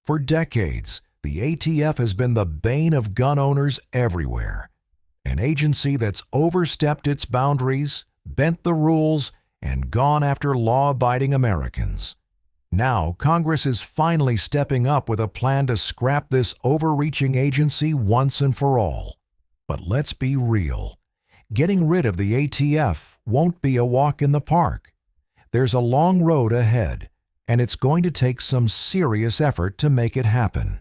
For decades, the ATF has been the bane of gun owners everywhere. An agency that's overstepped its boundaries, bent the rules, and gone after law-abiding Americans. Now, Congress is finally stepping up with a plan to scrap this overreaching agency once and for all. But let's be real. Getting rid of the ATF won't be a walk in the park. There's a long road ahead, and it's going to take some serious effort to make it happen.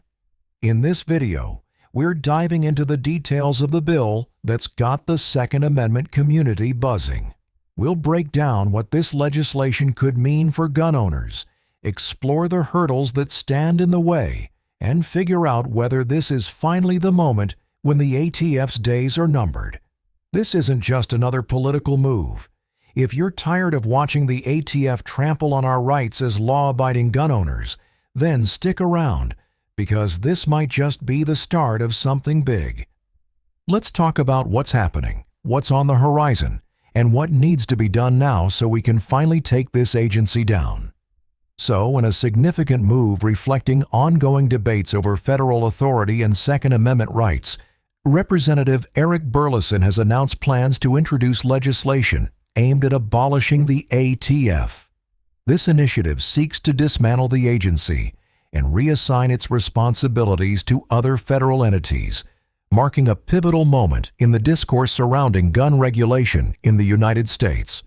In this video, we're diving into the details of the bill that's got the Second Amendment community buzzing. We'll break down what this legislation could mean for gun owners, explore the hurdles that stand in the way, and figure out whether this is finally the moment when the ATF's days are numbered. This isn't just another political move. If you're tired of watching the ATF trample on our rights as law-abiding gun owners, then stick around, because this might just be the start of something big. Let's talk about what's happening, what's on the horizon, and what needs to be done now so we can finally take this agency down. So, in a significant move reflecting ongoing debates over federal authority and Second Amendment rights, Representative Eric Burleson has announced plans to introduce legislation aimed at abolishing the ATF. This initiative seeks to dismantle the agency and reassign its responsibilities to other federal entities, marking a pivotal moment in the discourse surrounding gun regulation in the United States.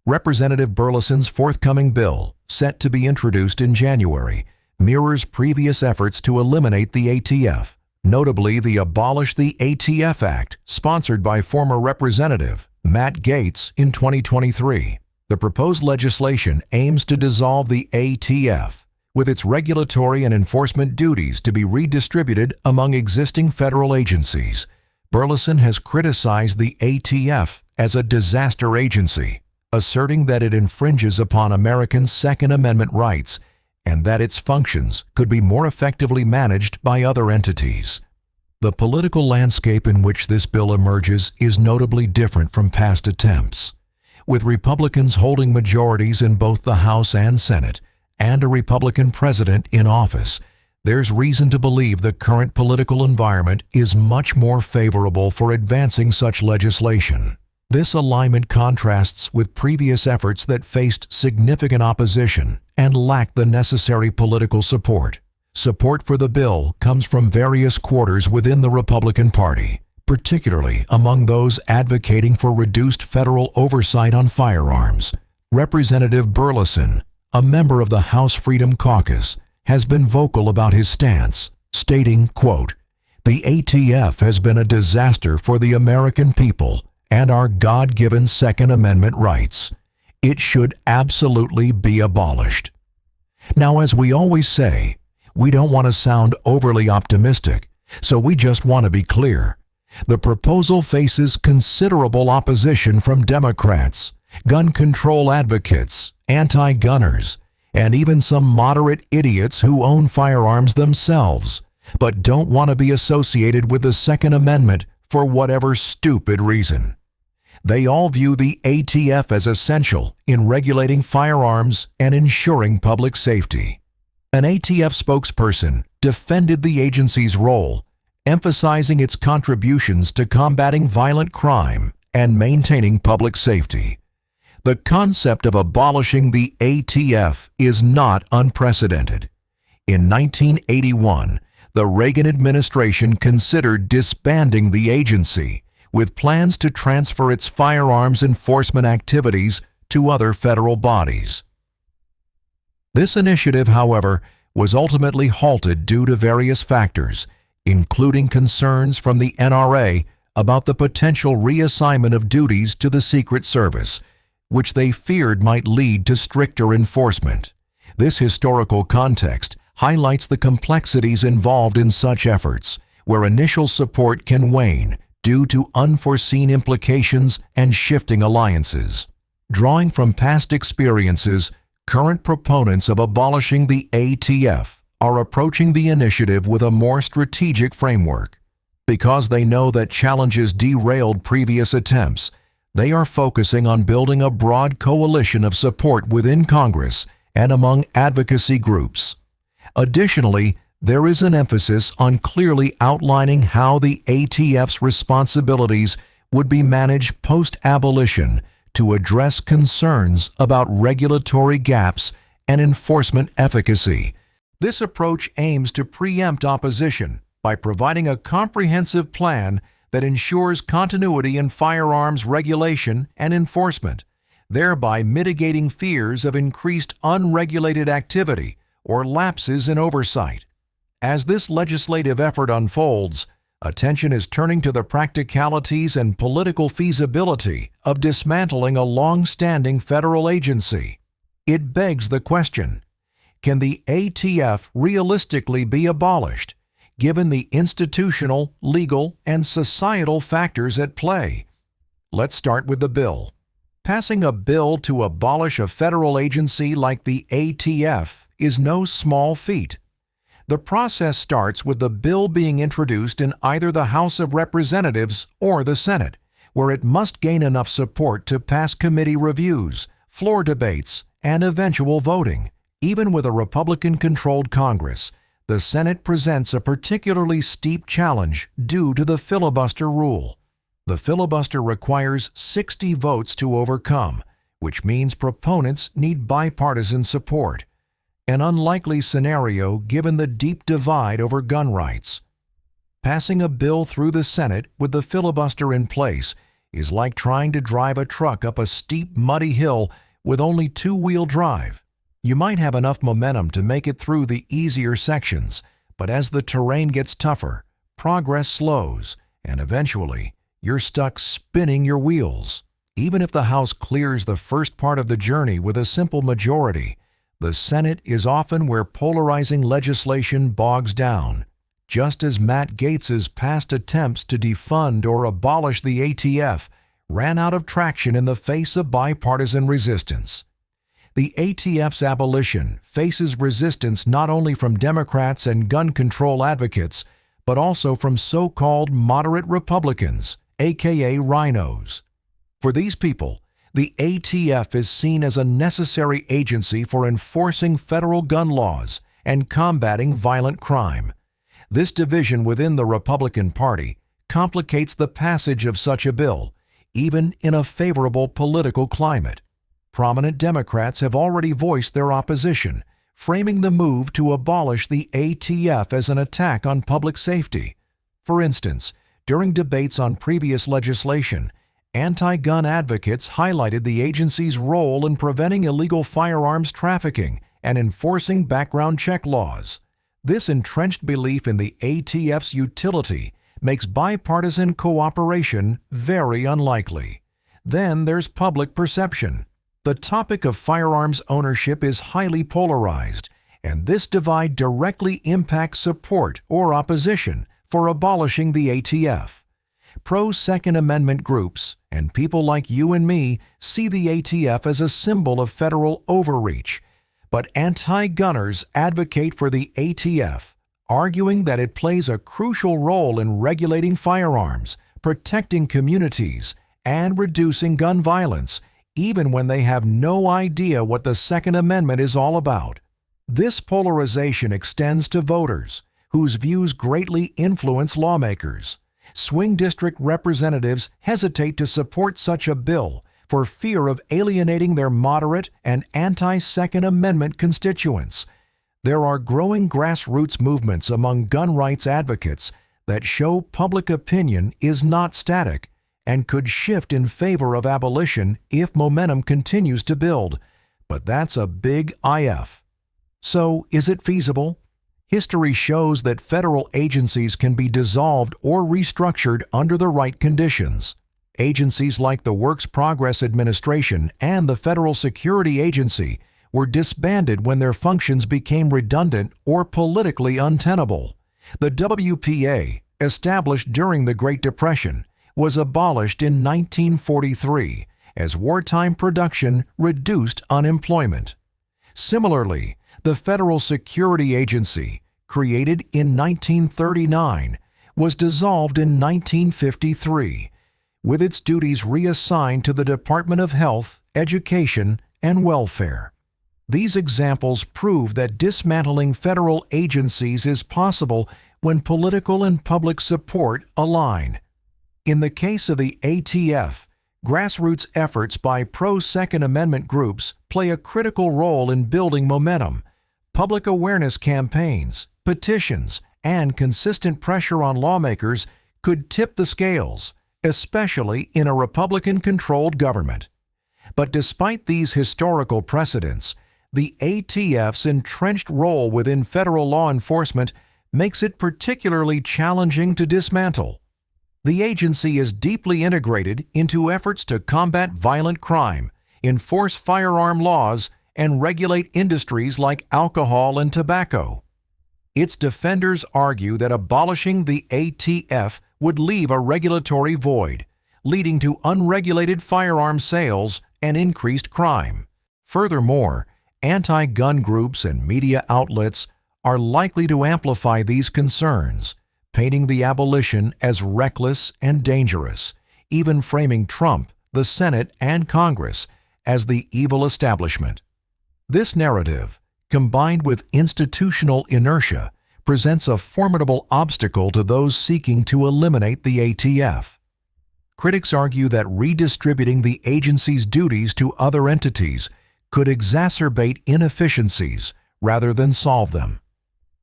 Representative Burleson's forthcoming bill, set to be introduced in January, mirrors previous efforts to eliminate the ATF, notably the Abolish the ATF Act, sponsored by former Representative Matt Gaetz in 2023. The proposed legislation aims to dissolve the ATF, with its regulatory and enforcement duties to be redistributed among existing federal agencies. Burleson has criticized the ATF as a disaster agency, asserting that it infringes upon Americans' Second Amendment rights and that its functions could be more effectively managed by other entities. The political landscape in which this bill emerges is notably different from past attempts. With Republicans holding majorities in both the House and Senate, and a Republican president in office, there's reason to believe the current political environment is much more favorable for advancing such legislation. This alignment contrasts with previous efforts that faced significant opposition and lacked the necessary political support. Support for the bill comes from various quarters within the Republican Party, particularly among those advocating for reduced federal oversight on firearms. Representative Burleson, a member of the House Freedom Caucus, has been vocal about his stance, stating, quote, "The ATF has been a disaster for the American people and our God-given Second Amendment rights. It should absolutely be abolished." Now, as we always say, we don't want to sound overly optimistic, so we just want to be clear. The proposal faces considerable opposition from Democrats, gun control advocates, anti-gunners, and even some moderate idiots who own firearms themselves, but don't want to be associated with the Second Amendment for whatever stupid reason. They all view the ATF as essential in regulating firearms and ensuring public safety. An ATF spokesperson defended the agency's role, emphasizing its contributions to combating violent crime and maintaining public safety. The concept of abolishing the ATF is not unprecedented. In 1981, the Reagan administration considered disbanding the agency, with plans to transfer its firearms enforcement activities to other federal bodies. This initiative, however, was ultimately halted due to various factors, including concerns from the NRA about the potential reassignment of duties to the Secret Service, which they feared might lead to stricter enforcement. This historical context highlights the complexities involved in such efforts, where initial support can wane due to unforeseen implications and shifting alliances. Drawing from past experiences, current proponents of abolishing the ATF are approaching the initiative with a more strategic framework. Because they know that challenges derailed previous attempts, they are focusing on building a broad coalition of support within Congress and among advocacy groups. Additionally, there is an emphasis on clearly outlining how the ATF's responsibilities would be managed post-abolition to address concerns about regulatory gaps and enforcement efficacy. This approach aims to preempt opposition by providing a comprehensive plan that ensures continuity in firearms regulation and enforcement, thereby mitigating fears of increased unregulated activity or lapses in oversight. As this legislative effort unfolds, attention is turning to the practicalities and political feasibility of dismantling a long-standing federal agency. It begs the question, can the ATF realistically be abolished, given the institutional, legal, and societal factors at play? Let's start with the bill. Passing a bill to abolish a federal agency like the ATF is no small feat. The process starts with the bill being introduced in either the House of Representatives or the Senate, where it must gain enough support to pass committee reviews, floor debates, and eventual voting. Even with a Republican-controlled Congress, the Senate presents a particularly steep challenge due to the filibuster rule. The filibuster requires 60 votes to overcome, which means proponents need bipartisan support. An unlikely scenario given the deep divide over gun rights. Passing a bill through the Senate with the filibuster in place is like trying to drive a truck up a steep, muddy hill with only two-wheel drive. You might have enough momentum to make it through the easier sections, but as the terrain gets tougher, progress slows, and eventually, you're stuck spinning your wheels. Even if the House clears the first part of the journey with a simple majority, the Senate is often where polarizing legislation bogs down. Just as Matt Gaetz's past attempts to defund or abolish the ATF ran out of traction in the face of bipartisan resistance. The ATF's abolition faces resistance not only from Democrats and gun control advocates, but also from so-called moderate Republicans, aka rhinos. For these people, the ATF is seen as a necessary agency for enforcing federal gun laws and combating violent crime. This division within the Republican Party complicates the passage of such a bill, even in a favorable political climate. Prominent Democrats have already voiced their opposition, framing the move to abolish the ATF as an attack on public safety. For instance, during debates on previous legislation, anti-gun advocates highlighted the agency's role in preventing illegal firearms trafficking and enforcing background check laws. This entrenched belief in the ATF's utility makes bipartisan cooperation very unlikely. Then there's public perception. The topic of firearms ownership is highly polarized, and this divide directly impacts support or opposition for abolishing the ATF. Pro-Second Amendment groups and people like you and me see the ATF as a symbol of federal overreach, but anti-gunners advocate for the ATF, arguing that it plays a crucial role in regulating firearms, protecting communities, and reducing gun violence, even when they have no idea what the Second Amendment is all about. This polarization extends to voters, whose views greatly influence lawmakers. Swing district representatives hesitate to support such a bill for fear of alienating their moderate and anti-Second Amendment constituents. There are growing grassroots movements among gun rights advocates that show public opinion is not static and could shift in favor of abolition if momentum continues to build. But that's a big if. So, is it feasible? History shows that federal agencies can be dissolved or restructured under the right conditions. Agencies like the Works Progress Administration and the Federal Security Agency were disbanded when their functions became redundant or politically untenable. The WPA, established during the Great Depression, was abolished in 1943 as wartime production reduced unemployment. Similarly, the Federal Security Agency, created in 1939, was dissolved in 1953, with its duties reassigned to the Department of Health, Education, and Welfare. These examples prove that dismantling federal agencies is possible when political and public support align. In the case of the ATF, grassroots efforts by pro-Second Amendment groups play a critical role in building momentum. Public awareness campaigns, petitions, and consistent pressure on lawmakers could tip the scales, especially in a Republican-controlled government. But despite these historical precedents, the ATF's entrenched role within federal law enforcement makes it particularly challenging to dismantle. The agency is deeply integrated into efforts to combat violent crime, enforce firearm laws, and regulate industries like alcohol and tobacco. Its defenders argue that abolishing the ATF would leave a regulatory void, leading to unregulated firearm sales and increased crime. Furthermore, anti-gun groups and media outlets are likely to amplify these concerns, painting the abolition as reckless and dangerous, even framing Trump, the Senate, and Congress as the evil establishment. This narrative, combined with institutional inertia, presents a formidable obstacle to those seeking to eliminate the ATF. Critics argue that redistributing the agency's duties to other entities could exacerbate inefficiencies rather than solve them.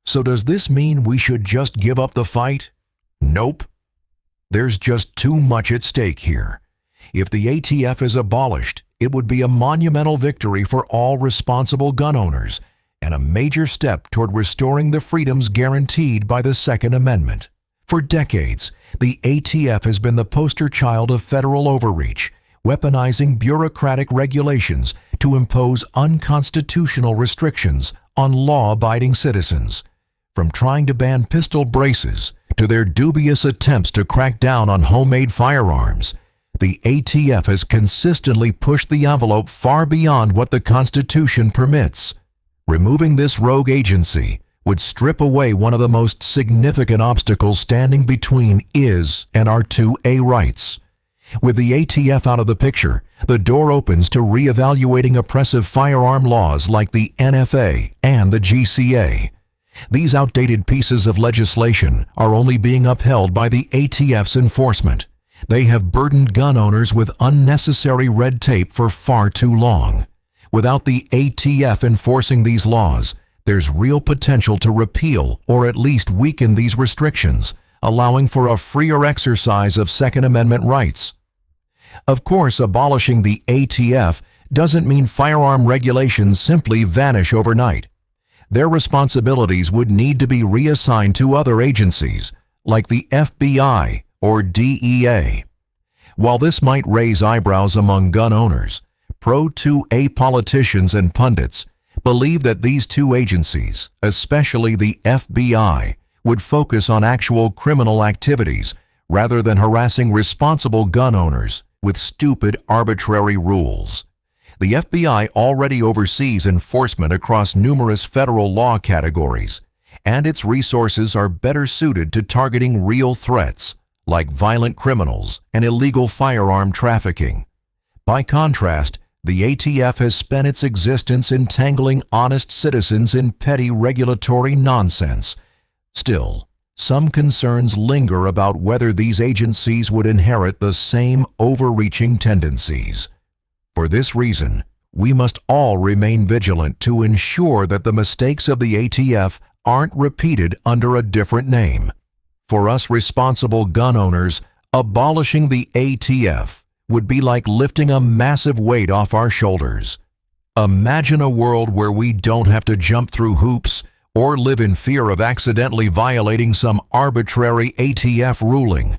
So does this mean we should just give up the fight? Nope. There's just too much at stake here. If the ATF is abolished, it would be a monumental victory for all responsible gun owners and a major step toward restoring the freedoms guaranteed by the Second Amendment. For decades, the ATF has been the poster child of federal overreach, weaponizing bureaucratic regulations to impose unconstitutional restrictions on law-abiding citizens. From trying to ban pistol braces to their dubious attempts to crack down on homemade firearms, the ATF has consistently pushed the envelope far beyond what the Constitution permits. Removing this rogue agency would strip away one of the most significant obstacles standing between is and our 2A rights. With the ATF out of the picture, the door opens to reevaluating oppressive firearm laws like the NFA and the GCA. These outdated pieces of legislation are only being upheld by the ATF's enforcement. They have burdened gun owners with unnecessary red tape for far too long. Without the ATF enforcing these laws, there's real potential to repeal or at least weaken these restrictions, allowing for a freer exercise of Second Amendment rights. Of course, abolishing the ATF doesn't mean firearm regulations simply vanish overnight. Their responsibilities would need to be reassigned to other agencies, like the FBI or DEA. While this might raise eyebrows among gun owners, pro-2A politicians and pundits believe that these two agencies, especially the FBI, would focus on actual criminal activities rather than harassing responsible gun owners with stupid, arbitrary rules. The FBI already oversees enforcement across numerous federal law categories, and its resources are better suited to targeting real threats, like violent criminals and illegal firearm trafficking. By contrast, the ATF has spent its existence entangling honest citizens in petty regulatory nonsense. Still, some concerns linger about whether these agencies would inherit the same overreaching tendencies. For this reason, we must all remain vigilant to ensure that the mistakes of the ATF aren't repeated under a different name. For us responsible gun owners, abolishing the ATF would be like lifting a massive weight off our shoulders. Imagine a world where we don't have to jump through hoops or live in fear of accidentally violating some arbitrary ATF ruling.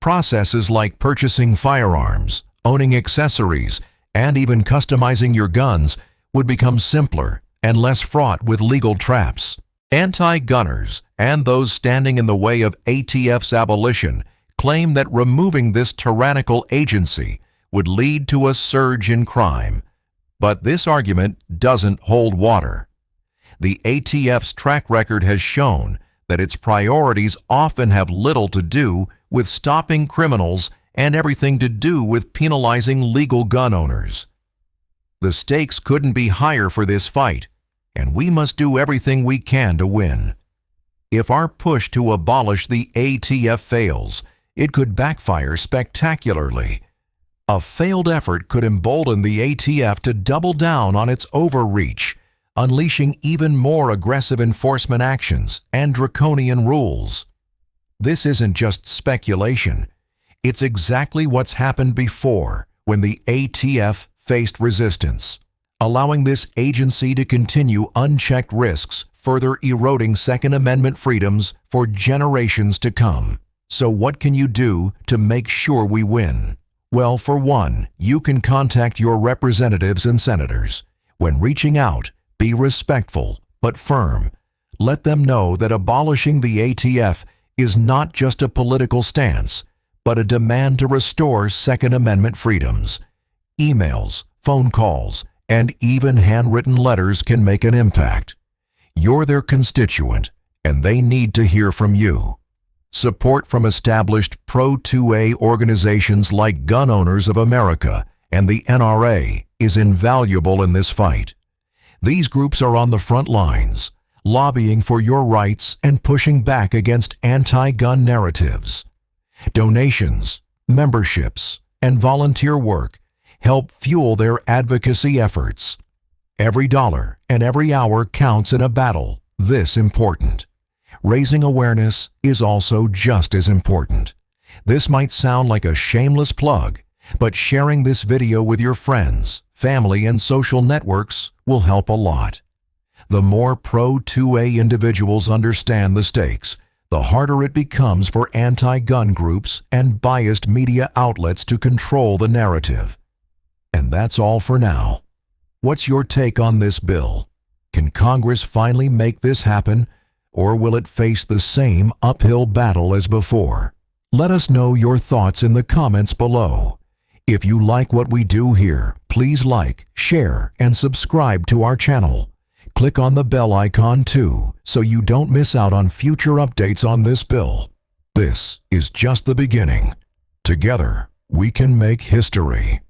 Processes like purchasing firearms, owning accessories, and even customizing your guns would become simpler and less fraught with legal traps. Anti-gunners and those standing in the way of ATF's abolition claim that removing this tyrannical agency would lead to a surge in crime. But this argument doesn't hold water. The ATF's track record has shown that its priorities often have little to do with stopping criminals and everything to do with penalizing legal gun owners. The stakes couldn't be higher for this fight, and we must do everything we can to win. If our push to abolish the ATF fails, it could backfire spectacularly. A failed effort could embolden the ATF to double down on its overreach, unleashing even more aggressive enforcement actions and draconian rules. This isn't just speculation. It's exactly what's happened before when the ATF faced resistance, allowing this agency to continue unchecked risks, further eroding Second Amendment freedoms for generations to come. So what can you do to make sure we win? Well, for one, you can contact your representatives and senators. When reaching out, be respectful but firm. Let them know that abolishing the ATF is not just a political stance, but a demand to restore Second Amendment freedoms. Emails, phone calls, and even handwritten letters can make an impact. You're their constituent, and they need to hear from you. Support from established pro-2A organizations like Gun Owners of America and the NRA is invaluable in this fight. These groups are on the front lines, lobbying for your rights and pushing back against anti-gun narratives. Donations, memberships, and volunteer work help fuel their advocacy efforts. Every dollar and every hour counts in a battle this important. Raising awareness is also just as important. This might sound like a shameless plug, but sharing this video with your friends, family, and social networks will help a lot. The more pro-2A individuals understand the stakes, the harder it becomes for anti-gun groups and biased media outlets to control the narrative. And that's all for now. What's your take on this bill? Can Congress finally make this happen, or will it face the same uphill battle as before? Let us know your thoughts in the comments below. If you like what we do here, please like, share, and subscribe to our channel. Click on the bell icon too, so you don't miss out on future updates on this bill. This is just the beginning. Together, we can make history.